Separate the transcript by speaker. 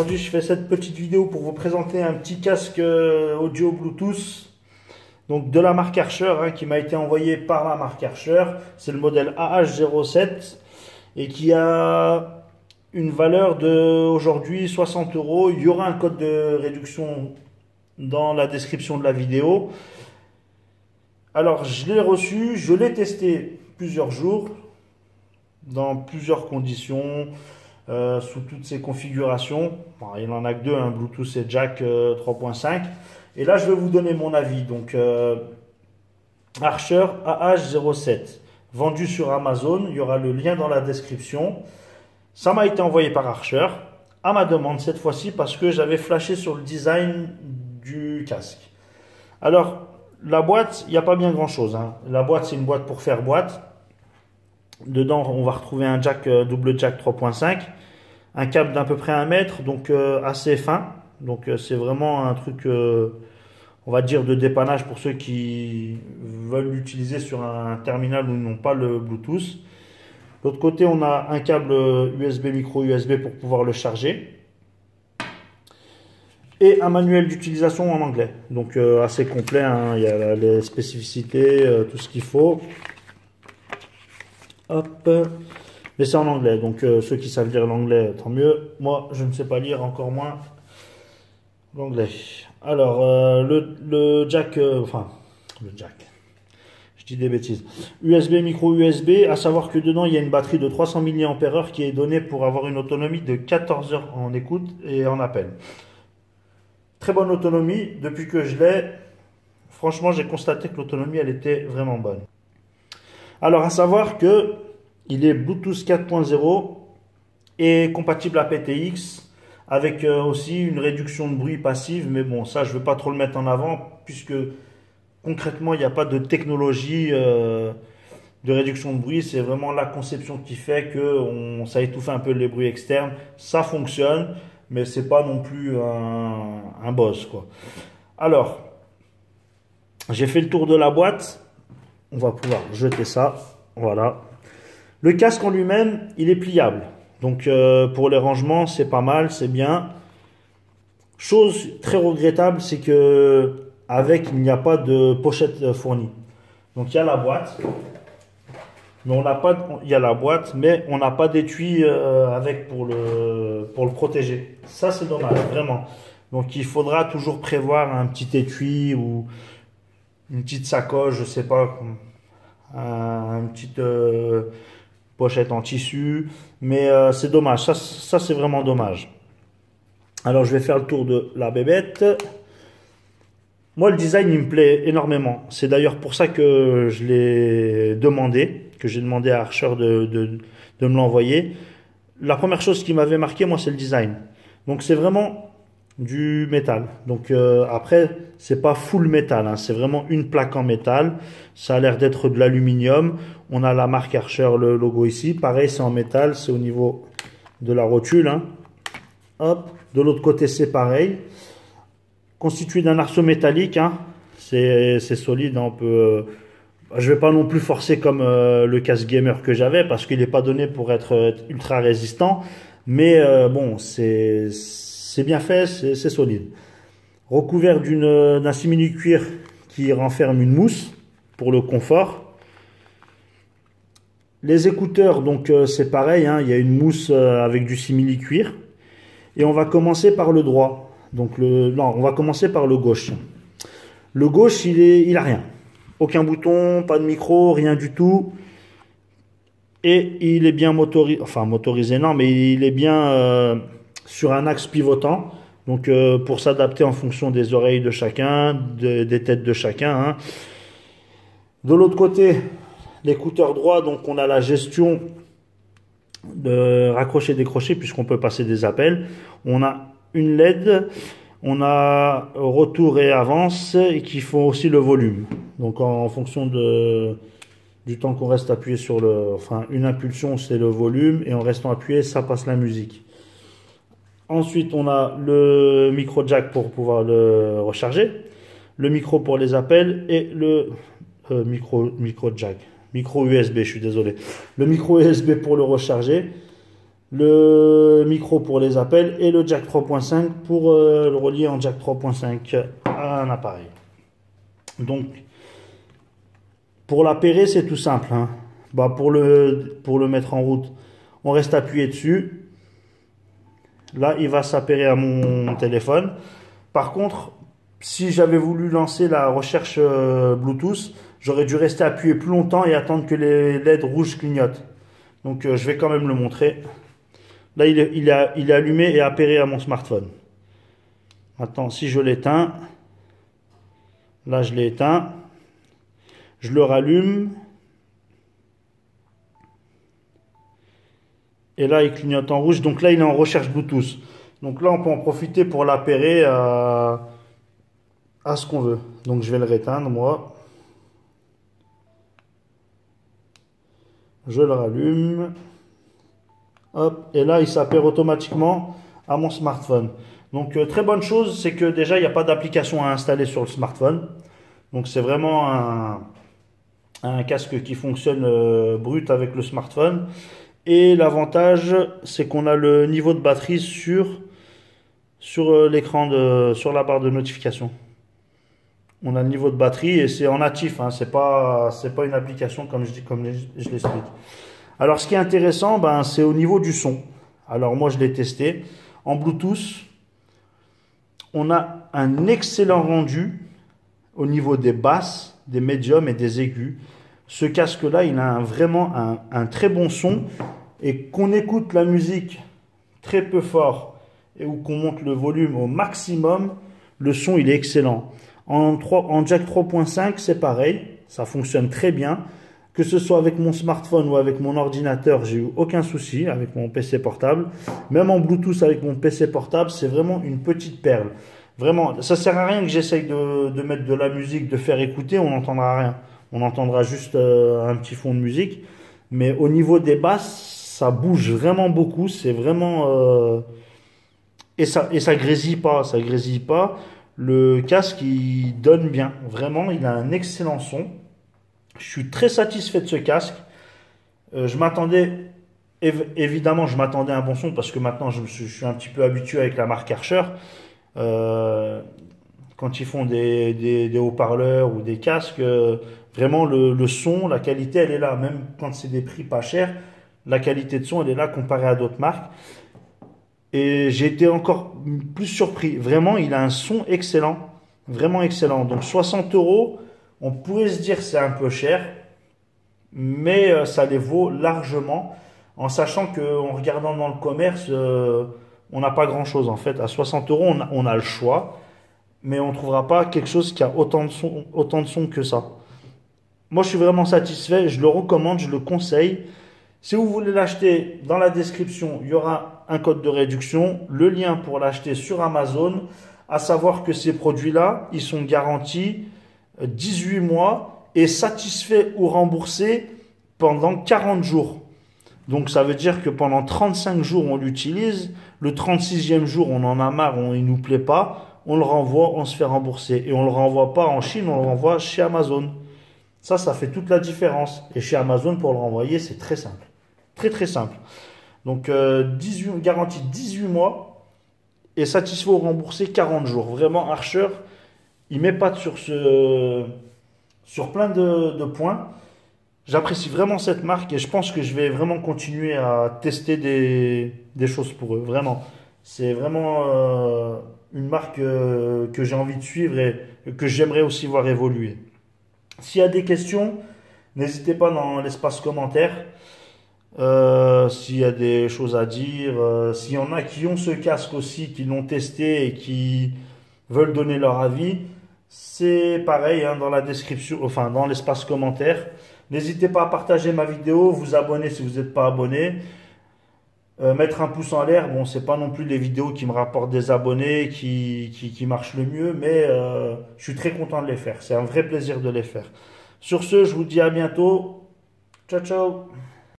Speaker 1: aujourd'hui je fais cette petite vidéo pour vous présenter un petit casque audio Bluetooth donc de la marque Archer qui m'a été envoyé par la marque Archer. C'est le modèle AH07 et qui a une valeur de aujourd'hui 60 €. Il y aura un code de réduction dans la description de la vidéo. Alors je l'ai reçu, je l'ai testé plusieurs jours dans plusieurs conditions. Sous toutes ces configurations. Bon, il n'en a que deux, un Bluetooth et Jack 3.5. Et là, je vais vous donner mon avis. Donc, Archer AH07, vendu sur Amazon. Il y aura le lien dans la description. Ça m'a été envoyé par Archer, à ma demande cette fois-ci, parce que j'avais flashé sur le design du casque. Alors, la boîte, il n'y a pas bien grand-chose. La boîte, c'est une boîte pour faire boîte. Dedans, on va retrouver un jack double jack 3.5, un câble d'à peu près 1 mètre, donc assez fin. Donc c'est vraiment un truc, on va dire, de dépannage pour ceux qui veulent l'utiliser sur un terminal où ils n'ont pas le Bluetooth. De l'autre côté, on a un câble USB, micro USB pour pouvoir le charger. Et un manuel d'utilisation en anglais. Donc assez complet, il y a les spécificités, tout ce qu'il faut. Hop, mais c'est en anglais, donc ceux qui savent lire l'anglais, tant mieux. Moi, je ne sais pas lire, encore moins l'anglais. Alors, le jack, le jack, je dis des bêtises. USB, micro USB, à savoir que dedans, il y a une batterie de 300 mAh qui est donnée pour avoir une autonomie de 14 heures en écoute et en appel. Très bonne autonomie, depuis que je l'ai, franchement, j'ai constaté que l'autonomie, elle était vraiment bonne. Alors, à savoir que il est Bluetooth 4.0 et compatible à PTX avec aussi une réduction de bruit passive. Mais bon, ça, je ne veux pas trop le mettre en avant puisque concrètement, il n'y a pas de technologie de réduction de bruit. C'est vraiment la conception qui fait que ça étouffe un peu les bruits externes. Ça fonctionne, mais c'est pas non plus un boss, quoi. Alors, j'ai fait le tour de la boîte. On va pouvoir jeter ça, voilà. Le casque en lui-même, il est pliable. Donc pour les rangements, c'est pas mal, c'est bien. Chose très regrettable, c'est que avec il n'y a pas de pochette fournie. Donc il y a la boîte, mais on n'a pas, il y a la boîte, mais on n'a pas d'étui avec pour le protéger. Ça c'est dommage, vraiment. Donc il faudra toujours prévoir un petit étui ou une petite sacoche, je sais pas, une petite pochette en tissu, mais c'est dommage, ça c'est vraiment dommage. Alors je vais faire le tour de la bébête. Moi le design il me plaît énormément, c'est d'ailleurs pour ça que je l'ai demandé, que j'ai demandé à Archer de me l'envoyer. La première chose qui m'avait marqué moi c'est le design, donc c'est vraiment du métal. Donc après c'est pas full métal, c'est vraiment une plaque en métal. Ça a l'air d'être de l'aluminium. On a la marque Archer, le logo ici, pareil c'est en métal, c'est au niveau de la rotule, Hop, de l'autre côté c'est pareil, constitué d'un arceau métallique, c'est solide, on peut je vais pas non plus forcer comme le casque gamer que j'avais parce qu'il n'est pas donné pour être ultra résistant, mais bon c'est bien fait, c'est solide. Recouvert d'un simili-cuir qui renferme une mousse pour le confort. Les écouteurs, donc c'est pareil, il y a une mousse avec du simili-cuir. Et on va commencer par le droit. Donc non, on va commencer par le gauche. Le gauche, il a rien. Aucun bouton, pas de micro, rien du tout. Et il est bien motorisé, enfin motorisé non, mais il est bien sur un axe pivotant, donc pour s'adapter en fonction des oreilles de chacun, des têtes de chacun. De l'autre côté, l'écouteur droit, donc on a la gestion de raccrocher-décrocher puisqu'on peut passer des appels. On a une LED, on a retour et avance et qui font aussi le volume. Donc en fonction du temps qu'on reste appuyé sur une impulsion c'est le volume et en restant appuyé ça passe la musique. Ensuite, on a le micro jack pour pouvoir le recharger, le micro pour les appels et le micro USB, je suis désolé. Le micro USB pour le recharger, le micro pour les appels et le jack 3.5 pour le relier en jack 3.5 à un appareil. Donc pour l'appairer, c'est tout simple, hein. Bah, pour le mettre en route, on reste appuyé dessus. Là, il va s'appairer à mon téléphone. Par contre, si j'avais voulu lancer la recherche Bluetooth, j'aurais dû rester appuyé plus longtemps et attendre que les LED rouges clignotent. Donc je vais quand même le montrer. Là, il est allumé et appairé à mon smartphone. Maintenant, si je l'éteins, là je l'ai éteint, je le rallume. Et là, il clignote en rouge. Donc là, il est en recherche Bluetooth. Donc là, on peut en profiter pour l'appairer à ce qu'on veut. Donc je vais le réteindre, moi. Je le rallume. Hop. Et là, il s'appaire automatiquement à mon smartphone. Donc très bonne chose, c'est que déjà, il n'y a pas d'application à installer sur le smartphone. Donc c'est vraiment un casque qui fonctionne brut avec le smartphone. Et l'avantage, c'est qu'on a le niveau de batterie sur l'écran, sur la barre de notification. On a le niveau de batterie et c'est en natif, hein, c'est pas une application comme je l'explique. Alors ce qui est intéressant, ben, c'est au niveau du son. Alors moi je l'ai testé. En Bluetooth, on a un excellent rendu au niveau des basses, des médiums et des aigus. Ce casque-là, il a vraiment un très bon son. Et qu'on écoute la musique très peu fort et ou qu'on monte le volume au maximum, le son, il est excellent. En jack 3.5, c'est pareil. Ça fonctionne très bien. Que ce soit avec mon smartphone ou avec mon ordinateur, j'ai eu aucun souci avec mon PC portable. Même en Bluetooth avec mon PC portable, c'est vraiment une petite perle. Vraiment, ça sert à rien que j'essaye de mettre de la musique, de faire écouter, on n'entendra rien. On entendra juste un petit fond de musique. Mais au niveau des basses, ça bouge vraiment beaucoup. C'est vraiment... et ça grésille pas. Ça grésille pas. Le casque, il donne bien. Vraiment, il a un excellent son. Je suis très satisfait de ce casque. Je m'attendais... Évidemment, je m'attendais à un bon son parce que maintenant, je suis un petit peu habitué avec la marque Archer. Quand ils font des haut-parleurs ou des casques, vraiment le son, la qualité, elle est là. Même quand c'est des prix pas chers, la qualité de son, elle est là comparée à d'autres marques. Et j'ai été encore plus surpris. Vraiment, il a un son excellent. Vraiment excellent. Donc 60 €, on pourrait se dire que c'est un peu cher. Mais ça les vaut largement. En sachant qu'en regardant dans le commerce, on n'a pas grand-chose en fait. À 60 €, on a le choix. Mais on ne trouvera pas quelque chose qui a autant de son que ça. Moi, je suis vraiment satisfait. Je le recommande, je le conseille. Si vous voulez l'acheter, dans la description, il y aura un code de réduction, le lien pour l'acheter sur Amazon. À savoir que ces produits-là, ils sont garantis 18 mois et satisfaits ou remboursés pendant 40 jours. Donc ça veut dire que pendant 35 jours, on l'utilise. Le 36e jour, on en a marre, il ne nous plaît pas. On le renvoie, on se fait rembourser. Et on ne le renvoie pas en Chine, on le renvoie chez Amazon. Ça fait toute la différence. Et chez Amazon, pour le renvoyer, c'est très simple. Très très simple. Donc garantie 18 mois et satisfait ou remboursé 40 jours. Vraiment, Archer, il m'épate sur plein de points. J'apprécie vraiment cette marque et je pense que je vais vraiment continuer à tester des choses pour eux. Vraiment. C'est vraiment une marque que j'ai envie de suivre et que j'aimerais aussi voir évoluer. S'il y a des questions, n'hésitez pas dans l'espace commentaire. S'il y a des choses à dire, s'il y en a qui ont ce casque aussi, qui l'ont testé et qui veulent donner leur avis, c'est pareil hein, dans la description, enfin dans l'espace commentaire. N'hésitez pas à partager ma vidéo, vous abonner si vous n'êtes pas abonné, mettre un pouce en l'air. Bon, c'est pas non plus les vidéos qui me rapportent des abonnés qui marchent le mieux, mais je suis très content de les faire. C'est un vrai plaisir de les faire. Sur ce, je vous dis à bientôt. Ciao, ciao.